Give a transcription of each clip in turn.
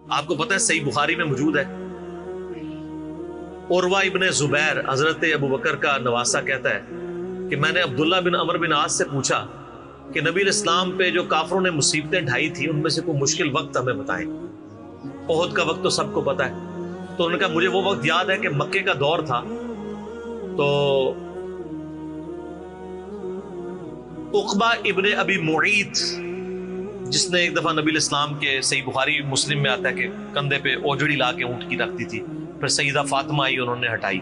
آپ کو پتہ ہے صحیح بخاری میں موجود ہے، عروہ ابن زبیر حضرت ابو بکر کا نواسہ کہتا ہے کہ میں نے عبداللہ بن عمر بن عاص سے پوچھا کہ نبی علیہ السلام پہ جو کافروں نے مصیبتیں ڈھائی تھی ان میں سے کوئی مشکل وقت ہمیں بتائیں۔ احد کا وقت تو سب کو پتہ ہے، تو انہوں نے کہا مجھے وہ وقت یاد ہے کہ مکے کا دور تھا، تو عقبہ ابن ابی معیط جس نے ایک دفعہ نبی علیہ السلام کے، صحیح بخاری مسلم میں آتا ہے کہ کندھے پہ اوجڑی لا کے اونٹ کی رکھتی تھی، پھر سیدہ فاطمہ آئی انہوں نے ہٹائی،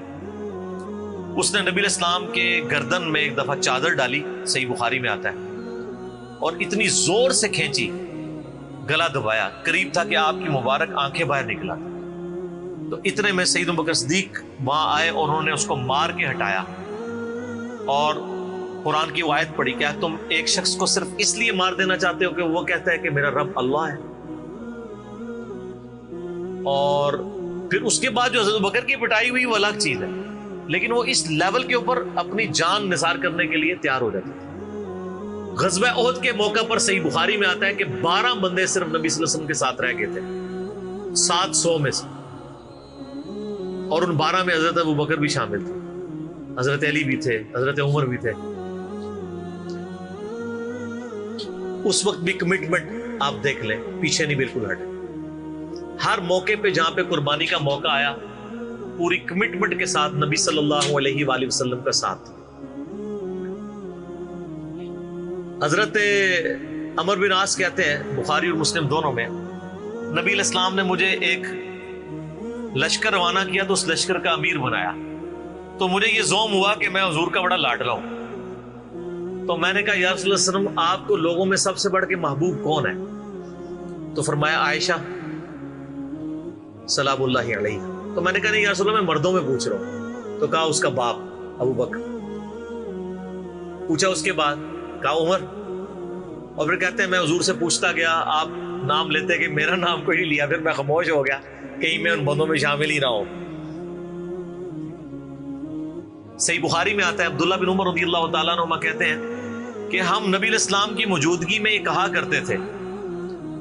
اس نے نبی علیہ السلام کے گردن میں ایک دفعہ چادر ڈالی، صحیح بخاری میں آتا ہے، اور اتنی زور سے کھینچی گلا دبایا، قریب تھا کہ آپ کی مبارک آنکھیں باہر نکلا تھا۔ تو اتنے میں سیدنا ابو بکر صدیق وہاں آئے اور انہوں نے اس کو مار کے ہٹایا اور قرآن کی وہ آیت پڑھی، کیا تم ایک شخص کو صرف اس لیے مار دینا چاہتے ہو کہ وہ کہتا ہے کہ میرا رب اللہ ہے؟ اور پھر اس کے بعد جو حضرت ابو بکر کی پٹائی ہوئی وہ الگ چیز ہے، لیکن وہ اس لیول کے اوپر اپنی جان نثار کرنے کے لیے تیار ہو جاتے تھے۔ غزوہ احد کے موقع پر صحیح بخاری میں آتا ہے کہ 12 بندے صرف نبی صلی اللہ علیہ وسلم کے ساتھ رہ گئے تھے 700 میں سے، اور ان 12 میں حضرت ابو بکر بھی شامل تھے، حضرت علی بھی تھے، حضرت عمر بھی تھے۔ اس وقت بھی کمٹمنٹ آپ دیکھ لیں، پیچھے نہیں بالکل ہٹے، ہر موقع پہ جہاں پہ قربانی کا موقع آیا پوری کمٹمنٹ کے ساتھ نبی صلی اللہ علیہ وآلہ وسلم کا ساتھ۔ حضرت عمر بن عاص کہتے ہیں بخاری اور مسلم دونوں میں، نبی علیہ السلام نے مجھے ایک لشکر روانہ کیا تو اس لشکر کا امیر بنایا، تو مجھے یہ زوم ہوا کہ میں حضور کا بڑا لاڈلا ہوں، تو میں نے کہا یا رسول اللہ صلی اللہ علیہ وسلم آپ کو لوگوں میں سب سے بڑھ کے محبوب کون ہے؟ تو فرمایا عائشہ سلام اللہ علیہ۔ تو میں نے کہا نہیں یا رسول اللہ میں مردوں میں پوچھ رہا ہوں، تو کہا اس کا باپ ابو بکر۔ پوچھا اس کے بعد، کہا عمر، اور پھر کہتے ہیں میں حضور سے پوچھتا گیا، آپ نام لیتے کہ میرا نام کوئی نہیں لیا، پھر میں خاموش ہو گیا کہیں میں ان بندوں میں شامل ہی نہ ہوں۔ صحیح بخاری میں آتا ہے عبداللہ بن عمر رضی اللہ تعالیٰ عنہما کہتے ہیں کہ ہم نبی علیہ السلام کی موجودگی میں یہ کہا کرتے تھے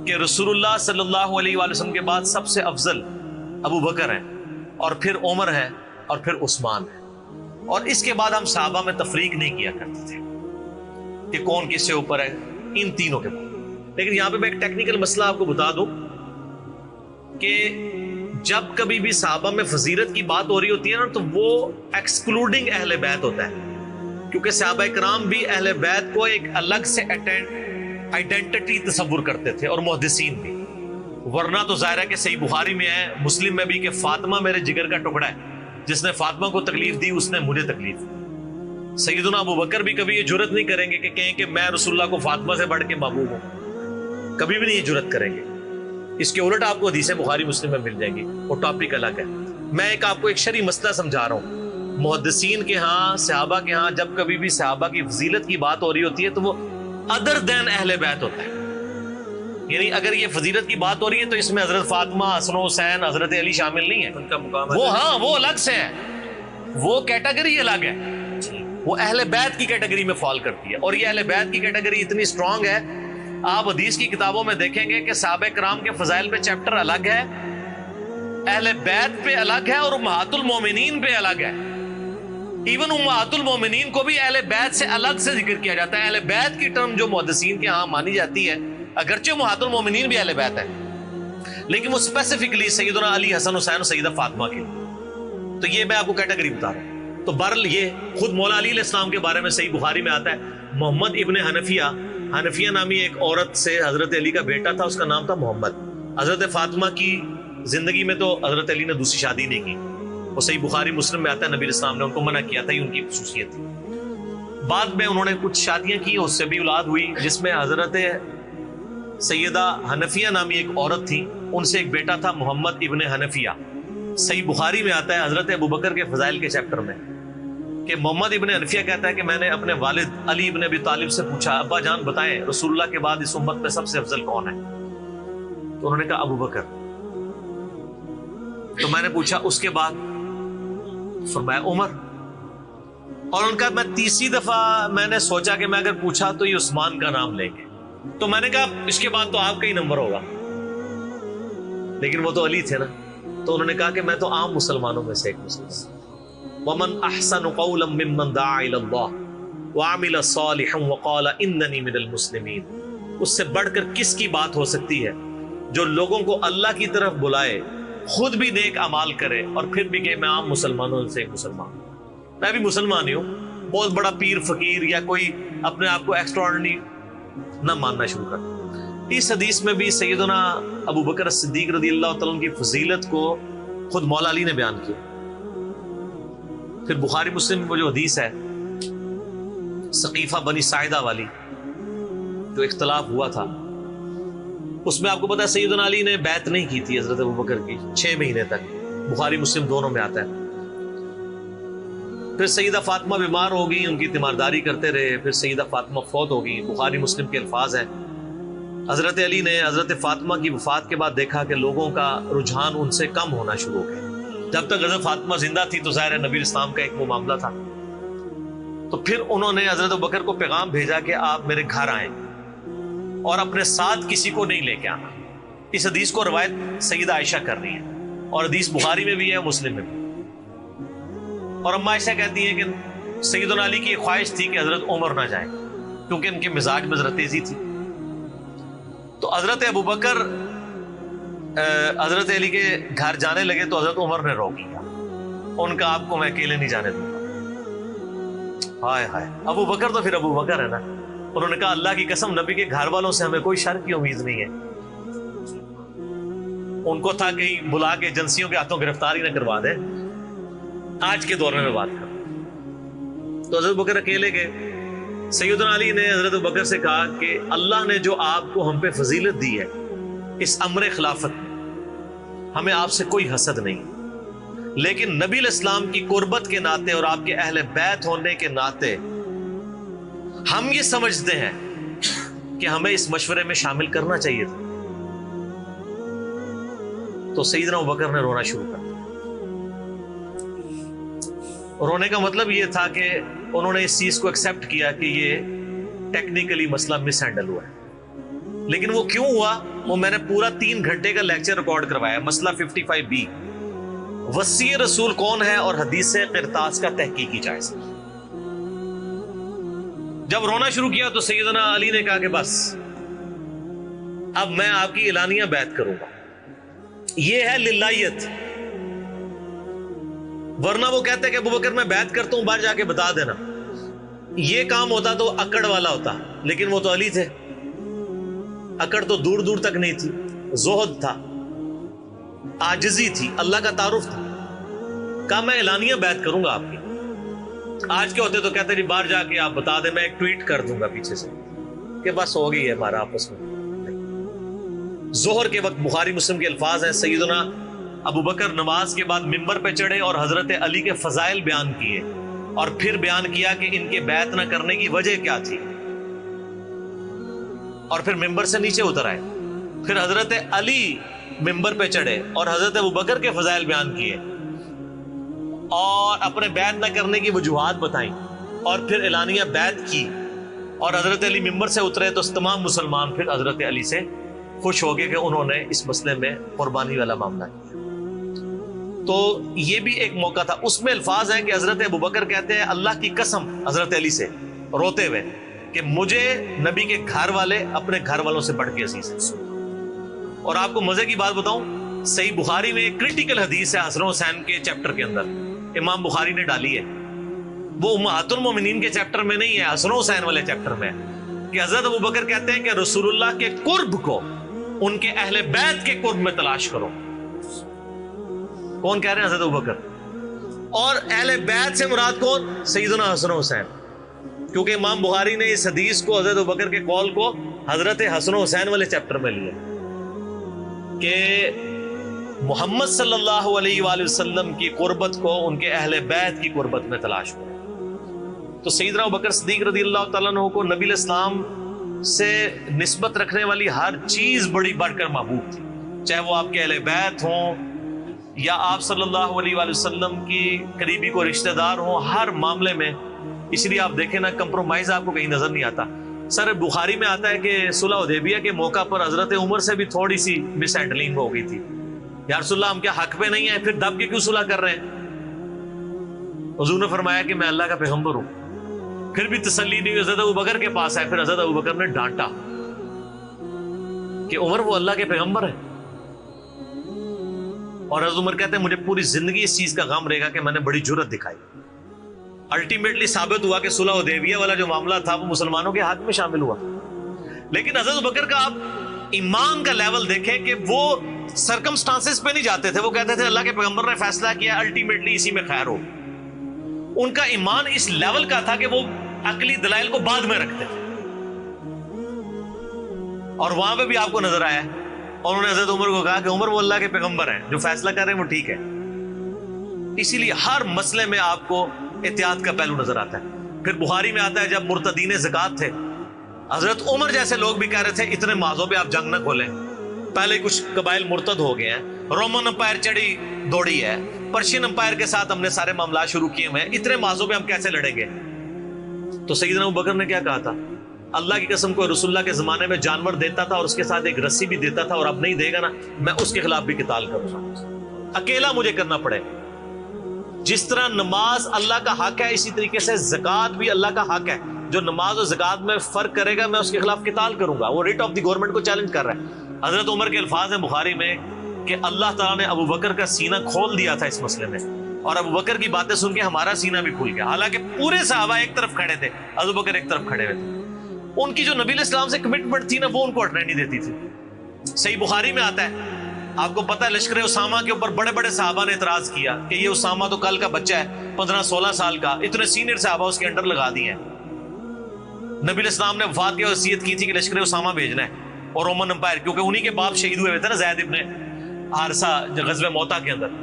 کہ رسول اللہ صلی اللہ علیہ وآلہ وسلم کے بعد سب سے افضل ابو بکر ہیں، اور پھر عمر ہے، اور پھر عثمان ہے، اور اس کے بعد ہم صحابہ میں تفریق نہیں کیا کرتے تھے کہ کون کس سے اوپر ہے، ان تینوں کے بعد۔ لیکن یہاں پہ میں ایک ٹیکنیکل مسئلہ آپ کو بتا دوں کہ جب کبھی بھی صحابہ میں فضیلت کی بات ہو رہی ہوتی ہے نا تو وہ ایکسکلوڈنگ اہل بیت ہوتا ہے، کیونکہ صحابہ کرام بھی اہل بیت کو ایک الگ سے آئیڈینٹی تصور کرتے تھے، اور محدثین بھی، ورنہ تو ظاہر ہے کہ صحیح بخاری میں ہے، مسلم میں بھی، کہ فاطمہ میرے جگر کا ٹکڑا ہے، جس نے فاطمہ کو تکلیف دی اس نے مجھے تکلیف دی۔ سیدنا ابو بکر بھی کبھی یہ جرت نہیں کریں گے کہ کہیں کہ میں رسول اللہ کو فاطمہ سے بڑھ کے محبوب ہوں، کبھی بھی نہیں یہ جرت کریں گے۔ اس کے الٹ آپ کو حدیثیں بخاری مسلم میں مل جائیں گی، وہ ٹاپک الگ ہے۔ میں آپ کو ایک شرعی مسئلہ سمجھا رہا ہوں، محدثین کے ہاں، صحابہ کے ہاں جب کبھی بھی صحابہ کی فضیلت کی بات ہو رہی ہوتی ہے تو وہ ادر دین اہل بیت ہوتا ہے، یعنی اگر یہ فضیلت کی بات ہو رہی ہے تو اس میں حضرت فاطمہ، حسن و حسین، حضرت علی شامل نہیں ہے، ان کا مقام وہ ہاں وہ الگ سے ہے، وہ کیٹیگری الگ ہے، وہ اہل بیت کی کیٹیگری میں فال کرتی ہے، اور یہ اہل بیت کی کیٹیگری اتنی سٹرونگ ہے، آپ حدیث کی کتابوں میں دیکھیں گے کہ صحابہ کرام کے فضائل پہ چیپٹر الگ ہے، اہل بیت پہ الگ ہے، اور امہات المومنین پہ الگ ہے۔ ایون امہات المومنین کو بھی اہل بیت سے الگ سے ذکر کیا جاتا ہے۔ اہل بیت کی ٹرم جو محدثین کے ہاں مانی جاتی ہے، اگرچہ امہات المومنین بھی اہل بیت ہے، لیکن وہ اسپیسیفکلی سیدنا علی، حسن حسین اور سیدہ فاطمہ کے، تو یہ میں آپ کو کیٹیگری بتا رہا ہوں۔ تو بہرحال یہ خود مولا علی علیہ السلام کے بارے میں صحیح بخاری میں آتا ہے، محمد ابن حنفیہ نامی ایک عورت سے حضرت علی کا بیٹا تھا، اس کا نام تھا محمد۔ حضرت فاطمہ کی زندگی میں تو حضرت علی نے دوسری شادی نہیں کی، وہ صحیح بخاری مسلم میں آتا ہے، نبی علیہ السلام نے ان کو منع کیا تھا، یہ ان کی خصوصیت تھی۔ بعد میں انہوں نے کچھ شادیاں کی، اس سے بھی اولاد ہوئی، جس میں حضرت سیدہ حنفیہ نامی ایک عورت تھی، ان سے ایک بیٹا تھا محمد ابن حنفیہ۔ صحیح بخاری میں آتا ہے حضرت ابو بکر کے فضائل کے چیپٹر میں کہ محمد ابن حنفیہ کہتا ہے کہ میں نے اپنے والد علی ابن ابی طالب سے پوچھا، ابا جان بتائیں رسول اللہ کے بعد اس امت میں سب سے افضل کون ہے؟ تو انہوں نے کہا ابو بکر۔ تو میں نے پوچھا اس کے بعد؟ فرمایا عمر۔ اور ان کا میں تیسری دفعہ میں نے سوچا کہ میں اگر پوچھا تو یہ عثمان کا نام لیں گے، تو میں نے کہا اس کے بعد تو آپ کا ہی نمبر ہوگا، لیکن وہ تو علی تھے نا، تو انہوں نے کہا کہ میں تو عام مسلمانوں میں سے ایک مسلمان۔ وَمَنْ أَحْسَنُ قَوْلًا مِّمَّنْ دَعَا إِلَى اللَّهِ وَعَمِلَ صَالِحًا وَقَالَ إِنَّنِي مِنَ الْمُسْلِمِينَ۔ اس سے بڑھ کر کس کی بات ہو سکتی ہے جو لوگوں کو اللہ کی طرف بلائے، خود بھی نیک اعمال کرے اور پھر بھی کہ میں عام مسلمانوں سے ایک مسلمان ہوں، میں بھی مسلمان ہی ہوں، بہت بڑا پیر فقیر یا کوئی اپنے آپ کو ایکسٹراڈنری نہ ماننا شروع کر۔ اس حدیث میں بھی سیدنا ابو بکر صدیق رضی اللہ تعالیٰ عنہ کی فضیلت کو خود مولا علی نے بیان کیا۔ پھر بخاری مسلم میں وہ جو حدیث ہے سقیفہ بنی ساعدہ والی، جو اختلاف ہوا تھا، اس میں آپ کو پتا ہے سیدنا علی نے بیعت نہیں کی تھی حضرت ابو بکر کی 6 مہینے تک، بخاری مسلم دونوں میں آتا ہے۔ پھر سیدہ فاطمہ بیمار ہو گئی، ان کی تیمارداری کرتے رہے، پھر سیدہ فاطمہ فوت ہو گئی۔ بخاری مسلم کے الفاظ ہیں، حضرت علی نے حضرت فاطمہ کی وفات کے بعد دیکھا کہ لوگوں کا رجحان ان سے کم ہونا شروع ہو گیا۔ جب تک حضرت فاطمہ زندہ تھی تو ظاہر ہے نبی اسلام کا ایک وہ معاملہ تھا، تو پھر انہوں نے حضرت ابو بکر کو پیغام بھیجا کہ آپ میرے گھر آئیں اور اپنے ساتھ کسی کو نہیں لے کے آنا۔ اس حدیث کو روایت سیدہ عائشہ کر رہی ہے اور حدیث بخاری میں بھی ہے، مسلم میں بھی۔ اور اما عائشہ کہتی ہیں کہ سیدنا علی کی ایک خواہش تھی کہ حضرت عمر نہ جائیں کیونکہ ان کے مزاج میں ذرا تیزی تھی، تو حضرت ابو بکر حضرت علی کے گھر جانے لگے تو حضرت عمر نے روک لیا، ان کا آپ کو میں اکیلے نہیں جانے دوں گا۔ ہائے ہائے، ابو بکر تو پھر ابو بکر ہے نا، انہوں نے کہا اللہ کی قسم نبی کے گھر والوں سے ہمیں کوئی شر کی امید نہیں ہے۔ ان کو تھا کہ بلا کے ایجنسیوں کے ہاتھوں گرفتاری نہ کروا دیں، آج کے دور میں بات کر۔ تو حضرت بکر اکیلے گئے۔ سیدنا علی نے حضرت بکر سے کہا کہ اللہ نے جو آپ کو ہم پہ فضیلت دی ہے اس امر خلافت میں، ہمیں آپ سے کوئی حسد نہیں، لیکن نبی الاسلام کی قربت کے ناطے اور آپ کے اہل بیت ہونے کے ناطے ہم یہ سمجھتے ہیں کہ ہمیں اس مشورے میں شامل کرنا چاہیے تھا۔ تو سیدنا ابوبکر نے رونا شروع کر دیا۔ رونے کا مطلب یہ تھا کہ انہوں نے اس چیز کو ایکسپٹ کیا کہ یہ ٹیکنیکلی مسئلہ مس ہینڈل ہوا ہے، لیکن وہ کیوں ہوا وہ میں نے پورا 3 گھنٹے کا لیکچر ریکارڈ کروایا، مسئلہ 55B، وصی رسول کون ہے اور حدیث قرطاس کا تحقیقی جائزہ۔ جب رونا شروع کیا تو سیدنا علی نے کہا کہ بس اب میں آپ کی اعلانیہ بیعت کروں گا، یہ ہے للہیت، ورنہ وہ کہتے کہ ابوبکر میں بیعت کرتا ہوں باہر جا کے بتا دینا، یہ کام ہوتا تو اکڑ والا ہوتا، لیکن وہ تو علی تھے، اکڑ تو دور دور تک نہیں تھی، زہد تھا، عاجزی تھی، اللہ کا تعارف تھا۔ کہا میں اعلانیہ بیعت کروں گا آپ کی۔ آج کے ہوتے تو کہتے جی باہر جا کے آپ بتا دیں، میں ایک ٹویٹ کر دوں گا پیچھے سے کہ بس ہو گئی ہے ہمارا آپس میں۔ ظہر کے وقت بخاری مسلم کے الفاظ ہیں، سیدنا ابو بکر نماز کے بعد ممبر پہ چڑھے اور حضرت علی کے فضائل بیان کیے اور پھر بیان کیا کہ ان کے بیعت نہ کرنے کی وجہ کیا تھی، اور پھر ممبر سے نیچے اتر آئے۔ پھر حضرت علی ممبر پہ چڑھے اور حضرت ابو بکر کے فضائل بیان کیے اور اپنے بیعت نہ کرنے کی وجوہات بتائیں، اور پھر اعلانیہ بیعت کی، اور حضرت علی ممبر سے اترے تو تمام مسلمان پھر حضرت علی سے خوش ہو گئے کہ انہوں نے اس مسئلے میں قربانی والا معاملہ کیا۔ تو یہ بھی ایک موقع تھا۔ اس میں الفاظ ہیں کہ حضرت ابوبکر کہتے ہیں اللہ کی قسم حضرت علی سے روتے ہوئے کہ مجھے نبی کے گھر والے اپنے گھر والوں سے بڑھ کے عزیز ہیں۔ اور آپ کو مزے کی بات بتاؤں، صحیح بخاری میں ایک کریٹیکل حدیث ہے حسن حسین کے چیپٹر کے اندر، امام بخاری نے ڈالی ہے، وہ امہات المومنین کے چیپٹر میں نہیں ہے، حسن حسین والے چیپٹر میں ہے، کہ حضرت ابوبکر کہتے ہیں کہ رسول اللہ کے قرب کو ان کے اہل بیت کے قرب میں تلاش کرو۔ کون کہہ رہے ہیں؟ حضرت ابوبکر۔ اور اہل بیت سے مراد کون؟ سیدنا حسن حسین، کیونکہ امام بخاری نے اس حدیث کو حضرت ابوبکر کے قول کو حضرت حسن حسین والے چیپٹر میں لیا کہ محمد صلی اللہ علیہ وآلہ وسلم کی قربت کو ان کے اہل بیت کی قربت میں تلاش کرو۔ تو سیدنا ابوبکر صدیق رضی اللہ تعالیٰ عنہ کو نبی الاسلام سے نسبت رکھنے والی ہر چیز بڑی بڑھ کر محبوب تھی، چاہے وہ آپ کے اہل بیت ہوں یا آپ صلی اللہ علیہ وآلہ وسلم کی قریبی کو رشتہ دار ہوں، ہر معاملے میں۔ اس لیے آپ دیکھیں نا، کمپرومائز آپ کو کہیں نظر نہیں آتا۔ سر بخاری میں آتا ہے کہ صلح حدیبیہ کے موقع پر حضرت عمر سے بھی تھوڑی سی مس ہینڈلنگ ہو گئی تھی، یا رسول اللہ ہم کیا حق پہ نہیں ہیں، پھر دب کے کیوں صلح کر رہے ہیں؟ حضور نے فرمایا کہ میں اللہ کا پیغمبر ہوں۔ پھر بھی تسلی نہیں، حضرت ابوبکر کے پاس آئے، پھر حضرت ابوبکر نے ڈانٹا کہ عمر وہ اللہ کے پیغمبر ہے۔ اور حضرت عمر کہتے ہیں مجھے پوری زندگی اس چیز کا غم رہے گا کہ میں نے بڑی جرأت دکھائی۔ الٹیمیٹلی ثابت ہوا کہ صلح حدیبیہ والا جو معاملہ تھا وہ مسلمانوں کے حق میں شامل ہوا، لیکن حضرت ابوبکر کا آپ ایمان کا لیول دیکھیں کہ وہ سرکمسٹانسز پہ نہیں جاتے تھے، وہ کہتے تھے اللہ کے پیغمبر نے فیصلہ کیا، الٹیمیٹلی اسی میں خیر ہو۔ ان کا ایمان اس لیول کا تھا کہ وہ عقلی دلائل کو بعد میں رکھتے تھے، اور وہاں پہ بھی آپ کو نظر آیا ہے۔ اور انہوں نے حضرت عمر کو کہا کہ عمر وہ اللہ کے پیغمبر ہیں، جو فیصلہ کر رہے ہیں وہ ٹھیک ہے۔ اسی لیے ہر مسئلے میں آپ کو احتیاط کا پہلو نظر آتا ہے۔ پھر بخاری میں آتا ہے جب مرتدین زکات تھے، حضرت عمر جیسے لوگ بھی کہہ رہے تھے اتنے معاذوں پہ آپ جنگ نہ کھولیں، پہلے کچھ قبائل مرتد ہو گئے ہیں، رومن امپائر چڑھی دوڑی ہے، پرشین امپائر کے ساتھ ہم نے سارے معاملات شروع کیے ہوئے ہیں، اتنے معاذوں پہ ہم کیسے لڑیں گے؟ تو سیدنا ابوبکر نے کیا کہا تھا؟ اللہ کی قسم کو رسول اللہ کے زمانے میں جانور دیتا تھا اور اس کے ساتھ ایک رسی بھی دیتا تھا، اور اب نہیں دے گا نا میں اس کے خلاف بھی قتال کروں گا، اکیلا مجھے کرنا پڑے۔ جس طرح نماز اللہ کا حق ہے، اسی طریقے سے زکات بھی اللہ کا حق ہے۔ جو نماز اور زکات میں فرق کرے گا میں اس کے خلاف قتال کروں گا۔ وہ ریٹ آف دی گورنمنٹ کو چیلنج کر رہا ہے۔ حضرت عمر کے الفاظ ہیں بخاری میں کہ اللہ تعالیٰ نے ابوبکر کا سینہ کھول دیا تھا اس مسئلے میں، اور ابوبکر کی باتیں سن کے ہمارا سینہ بھی کھل گیا، حالانکہ پورے صحابہ ایک طرف کھڑے تھے، ابوبکر ایک طرف کھڑے ہوئے تھے۔ ان کی جو نبی علیہ السلام سے کمٹمنٹ تھی نا وہ ان کو ہٹنے نہیں دیتی تھی۔ صحیح بخاری میں آتا ہے، آپ کو پتہ ہے لشکر اسامہ کے اوپر بڑے بڑے صحابہ نے اعتراض کیا کہ یہ اسامہ تو کل کا بچہ ہے 15-16 سال کا، اتنے سینئر صحابہ اس کے انڈر لگا دیے ہیں۔ نبی علیہ السلام نے وفات کی وصیت کی تھی کہ لشکر اسامہ بھیجنا ہے، اور رومن امپائر کیونکہ انہی کے باپ شہید ہوئے تھے نا، زید ابن حارثہ غزوہ موتا کے اندر۔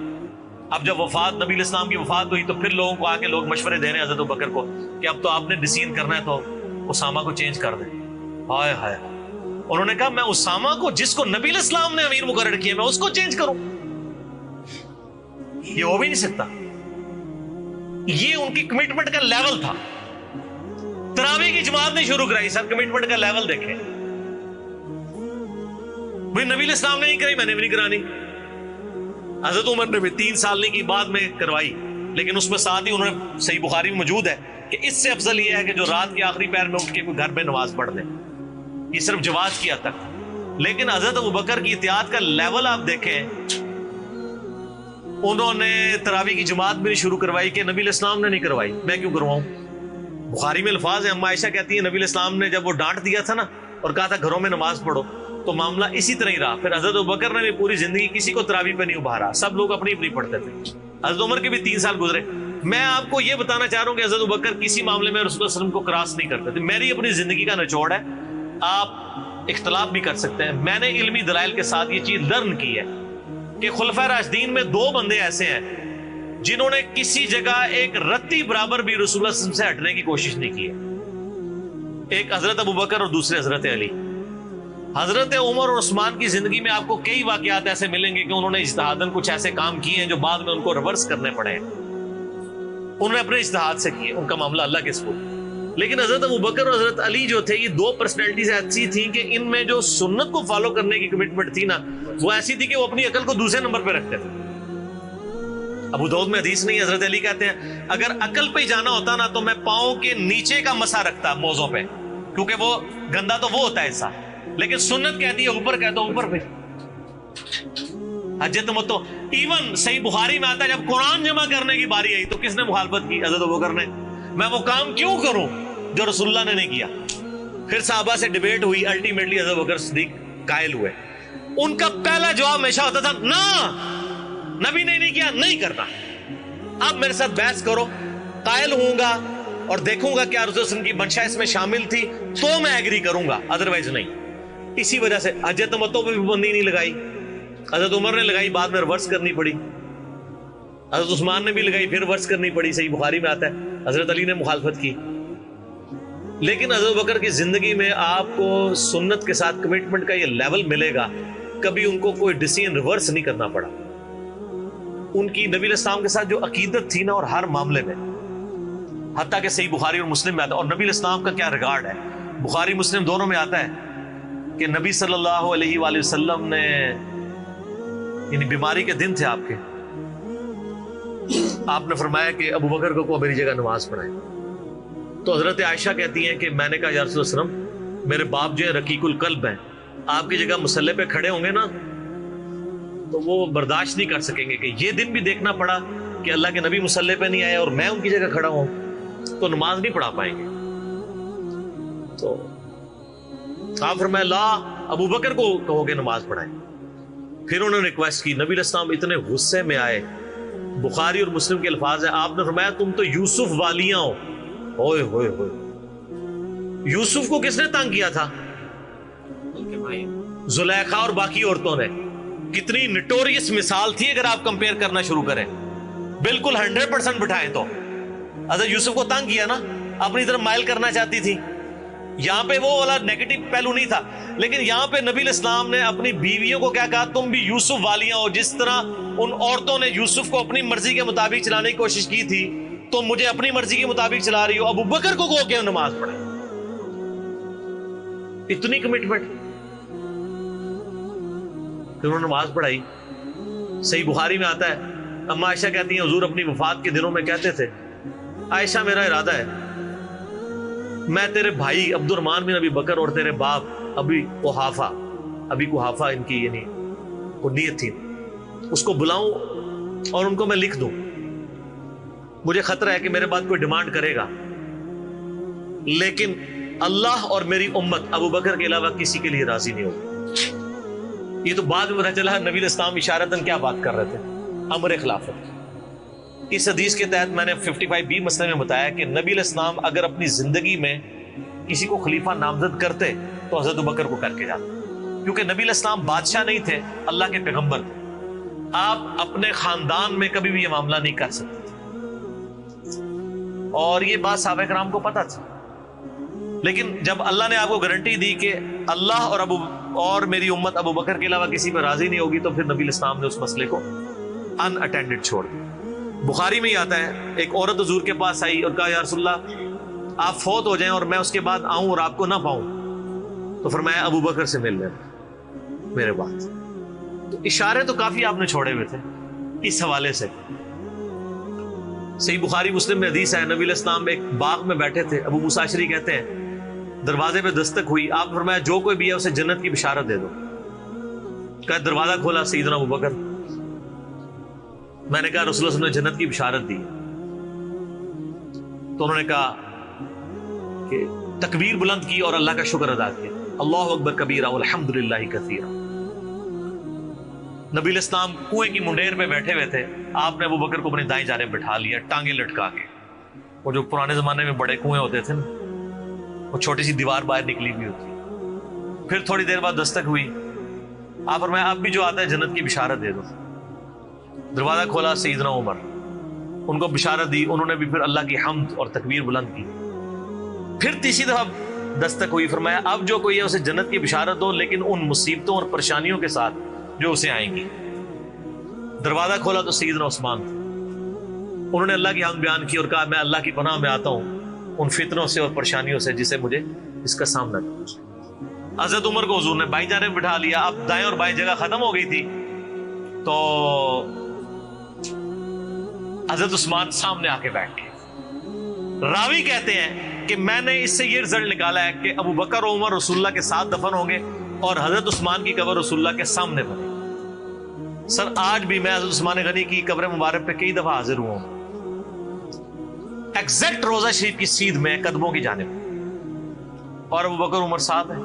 اب جب وفات نبی علیہ السلام کی وفات ہوئی تو پھر لوگوں کو آ کے لوگ مشورے دے رہے ہیں حضرت ابوبکر کو کہ اب تو آپ نے ڈیسیژن کرنا ہے تو اسامہ کو چینج کر دیں۔ ہائے ہائے، انہوں نے کہا میں اسامہ کو جس کو نبی علیہ السلام نے امیر مقرر کیا میں اس کو چینج کروں؟ یہ ہو بھی نہیں سکتا۔ یہ ان کی کمٹمنٹ کا لیول تھا۔ تراویح کی جماعت نہیں شروع کرائی، سر کمٹمنٹ کا لیول دیکھیں۔ بھئی نبی علیہ السلام نے نہیں کرائی، میں نے بھی نہیں کرانی۔ حضرت عمر نے بھی 3 سال نہیں کی، بعد میں کروائی، لیکن اس میں ساتھ ہی انہوں نے، صحیح بخاری میں موجود ہے کہ اس سے افضل یہ ہے کہ جو رات کے آخری پہر میں اٹھ کے کوئی گھر میں نماز پڑھ دے، یہ صرف جواز کی حد تک۔ لیکن حضرت ابوبکر کی اطاعت کا لیول آپ دیکھیں، انہوں نے تراویح کی جماعت بھی نہیں شروع کروائی کہ نبی علیہ السلام نے نہیں کروائی، میں کیوں کرواؤں؟ بخاری میں الفاظ ہیں، اما عائشہ کہتی ہیں نبی علیہ السلام نے جب وہ ڈانٹ دیا تھا نا اور کہا تھا گھروں میں نماز پڑھو، تو معاملہ اسی طرح ہی رہا۔ پھر حضرت ابوبکر نے بھی پوری زندگی کسی کو تراویح پہ نہیں ابھارا، سب لوگ اپنی اپنی پڑھتے تھے۔ حضرت عمر کے بھی 3 سال گزرے۔ میں آپ کو یہ بتانا چاہ رہا ہوں کہ حضرت ابوبکر کسی معاملے میں رسول اللہ صلی اللہ علیہ وسلم کو کراس نہیں کرتے تھے۔ میری اپنی زندگی کا نچوڑ ہے، آپ اختلاف بھی کر سکتے ہیں۔ میں نے علمی دلائل کے ساتھ یہ چیز لرن کی ہے کہ خلفائے راشدین میں 2 بندے ایسے ہیں جنہوں نے کسی جگہ ایک رتی برابر بھی رسول اللہ صلی اللہ علیہ وسلم سے ہٹنے کی کوشش نہیں کی ہے۔ ایک حضرت ابوبکر اور دوسرے حضرت علی۔ حضرت عمر اور عثمان کی زندگی میں آپ کو کئی واقعات ایسے ملیں گے کہ انہوں نے اجتہاداً کچھ ایسے کام کیے ہیں جو بعد میں ان کو ریورس کرنے پڑے ہیں، انہوں نے اپنے اجتہاد سے کیے، ان کا معاملہ اللہ کے سپرد۔ لیکن حضرت ابوبکر اور حضرت علی جو تھے، یہ 2 پرسنالٹیز ایسی تھیں کہ ان میں جو سنت کو فالو کرنے کی کمٹمنٹ تھی نا وہ ایسی تھی کہ وہ اپنی عقل کو دوسرے نمبر پہ رکھتے تھے۔ ابو داؤد میں حدیث نہیں، حضرت علی کہتے ہیں اگر عقل پہ جانا ہوتا نا تو میں پاؤں کے نیچے کا مسا رکھتا موزوں پہ، کیونکہ وہ گندا تو وہ ہوتا ہے ایسا، لیکن سنت کہتی ہے اوپر، کہتا اوپر پہ حج تمتع۔ ایون صحیح بخاری میں آتا ہے جب قرآن جمع کرنے کی باری آئی تو کس نے مخالفت کی؟ حضرت ابوبکر نے۔ میں وہ کام کیوں کروں جو رسول اللہ نے نہیں کیا؟ پھر صحابہ سے ڈیبیٹ ہوئی، الٹیمیٹلی حضرت ابوبکر صدیق قائل ہوئے۔ ان کا پہلا جواب ہمیشہ ہوتا تھا نا، نبی نے نہیں کیا، نہیں کرنا۔ اب میرے ساتھ بحث کرو، قائل ہوں گا اور دیکھوں گا کیا رسول اللہ صلی اللہ علیہ وسلم کی منشا اس میں شامل تھی تو میں ایگری کروں گا، ادروائز نہیں۔ اسی وجہ سے حج تمتع پہ بھی پابندی نہیں لگائی، حضرت عمر نے لگائی، بعد میں ریورس کرنی پڑی، حضرت عثمان نے بھی لگائی، پھر ریورس کرنی پڑی، صحیح بخاری میں آتا ہے حضرت علی نے مخالفت کی۔ لیکن حضرت بکر کی زندگی میں آپ کو سنت کے ساتھ کمٹمنٹ کا یہ لیول ملے گا، کبھی ان کو کوئی ڈیسیژن ریورس نہیں کرنا پڑا۔ ان کی نبی علیہ السلام کے ساتھ جو عقیدت تھی نا، اور ہر معاملے میں، حتیٰ کہ صحیح بخاری اور مسلم میں آتا ہے، اور نبی علیہ السلام کا کیا ریگارڈ ہے، بخاری مسلم دونوں میں آتا ہے کہ نبی صلی اللہ علیہ وآلہ وسلم نے یعنی بیماری کے دن تھے آپ کے. آپ نے فرمایا کہ ابو بکر کو میری جگہ نماز پڑھائے. تو حضرت عائشہ کہتی ہیں کہ میں نے کہا یا رسول اللہ صلی اللہ علیہ وسلم میرے باپ جو ہے رقیق القلب ہیں, آپ کی جگہ مصلی پہ کھڑے ہوں گے نا تو وہ برداشت نہیں کر سکیں گے کہ یہ دن بھی دیکھنا پڑا کہ اللہ کے نبی مصلی پہ نہیں آئے اور میں ان کی جگہ کھڑا ہوں, تو نماز نہیں پڑھا پائیں گے. تو آپ فرمایا لا, ابو بکر کو کہو کہ نماز پڑھائیں. پھر انہوں نے ریکویسٹ کی, نبی علیہ السلام اتنے غصے میں آئے. بخاری اور مسلم کے الفاظ ہیں, آپ نے فرمایا تم تو یوسف والیاں ہو. ہوئے ہوئے ہوئے, یوسف کو کس نے تنگ کیا تھا؟ زلیخا اور باقی عورتوں نے. کتنی نٹوریس مثال تھی اگر آپ کمپیئر کرنا شروع کریں. بالکل 100% بٹھائیں تو حضرت یوسف کو تنگ کیا نا, اپنی طرف مائل کرنا چاہتی تھی. یہاں پہ وہ والا نیگیٹو پہلو نہیں تھا, لیکن یہاں پہ نبی علیہ السلام نے اپنی بیویوں کو کیا کہا, تم بھی یوسف والیاں ہو. جس طرح ان عورتوں نے یوسف کو اپنی مرضی کے مطابق چلانے کی کوشش کی تھی, تو مجھے اپنی مرضی کے مطابق چلا رہی ہو. ابو بکر کو کہو کہ نماز پڑھے. اتنی کمٹمنٹ. پھر انہوں نے نماز پڑھائی. صحیح بخاری میں آتا ہے, اما عائشہ کہتی ہیں حضور اپنی وفات کے دنوں میں کہتے تھے, عائشہ میرا ارادہ ہے میں تیرے بھائی عبد الرحمن بن ابی بکر اور تیرے باپ ابی قحافہ ان کی یعنی نیت تھی, اس کو بلاؤں اور ان کو میں لکھ دوں. مجھے خطرہ ہے کہ میرے بعد کوئی ڈیمانڈ کرے گا, لیکن اللہ اور میری امت ابو بکر کے علاوہ کسی کے لیے راضی نہیں ہوگی. یہ تو بعد میں پتہ چلا نبی علیہ السلام اشارتاً کیا بات کر رہے تھے, امر خلافت. اس حدیث کے تحت میں نے 55B مسئلے میں بتایا کہ نبی علیہ السلام اگر اپنی زندگی میں کسی کو خلیفہ نامزد کرتے تو حضرت ابو بکر کو کر کے جاتے, کیونکہ نبی علیہ السلام بادشاہ نہیں تھے, اللہ کے پیغمبر تھے. آپ اپنے خاندان میں کبھی بھی یہ معاملہ نہیں کر سکتے تھے, اور یہ بات صحابہ کرام کو پتہ تھی. لیکن جب اللہ نے آپ کو گارنٹی دی کہ اللہ اور میری امت ابو بکر کے علاوہ کسی پہ راضی نہیں ہوگی, تو پھر نبی علیہ السلام نے اس مسئلے کو ان اٹینڈڈ چھوڑ دیا. بخاری میں ہی آتا ہے, ایک عورت حضور کے پاس آئی اور کہا یا رسول اللہ آپ فوت ہو جائیں اور میں اس کے بعد آؤں اور آپ کو نہ پاؤں, تو فرمایا ابو بکر سے مل لینا میرے بعد. تو اشارے تو کافی آپ نے چھوڑے ہوئے تھے اس حوالے سے. صحیح بخاری مسلم میں حدیث ہے, نبی علیہ السلام ایک باغ میں بیٹھے تھے, ابو موسیٰ اشعری کہتے ہیں دروازے پہ دستک ہوئی, آپ فرمایا جو کوئی بھی ہے اسے جنت کی بشارت دے دو. کہا دروازہ کھولا سیدنا ابو بکر. میں نے کہا رسول اللہ صلی اللہ علیہ وسلم نے جنت کی بشارت دی. تو انہوں نے کہا کہ تکبیر بلند کی اور اللہ کا شکر ادا کیا, اللہ اکبر کبیرہ والحمدللہ کثیرہ. نبی علیہ السلام کنویں کی منڈیر پہ بیٹھے ہوئے تھے, آپ نے ابو بکر کو اپنی دائیں جانب بٹھا لیا ٹانگیں لٹکا کے. وہ جو پرانے زمانے میں بڑے کنویں ہوتے تھے نا, وہ چھوٹی سی دیوار باہر نکلی ہوئی ہوتی. پھر تھوڑی دیر بعد دستک ہوئی, آپ فرمایا اب بھی جو آتا ہے جنت کی بشارت دے دو. دروازہ کھولا سیدنا عمر, ان کو بشارت دی. انہوں نے بھی پھر اللہ کی حمد اور تکبیر بلند کی. پھر تیسری دفعہ دستک ہوئی, فرمایا اب جو کوئی ہے اسے جنت کی بشارت دو, لیکن ان مصیبتوں اور پریشانیوں کے ساتھ جو اسے آئیں گی. دروازہ کھولا تو سیدنا عثمان تھے. انہوں نے اللہ کی حمد بیان کی اور کہا میں اللہ کی پناہ میں آتا ہوں ان فتنوں سے اور پریشانیوں سے جسے مجھے اس کا سامنا کرنا. حضرت عمر کو حضور نے بائیں جانب بٹھا لیا. اب دائیں اور بائیں جگہ ختم ہو گئی تھی, تو حضرت عثمان سامنے آ کے بیٹھ گئے. راوی کہتے ہیں کہ میں نے اس سے یہ رزلٹ نکالا ہے کہ ابو بکر و عمر رسول اللہ کے ساتھ دفن ہوں گے اور حضرت عثمان کی قبر رسول اللہ کے سامنے بنے. سر آج بھی میں حضرت عثمان غنی کی قبر مبارک پہ کئی دفعہ حاضر ہوا ہوں, ایگزیکٹ روضہ شریف کی سیدھ میں قدموں کی جانب, اور ابو بکر عمر ساتھ ہیں.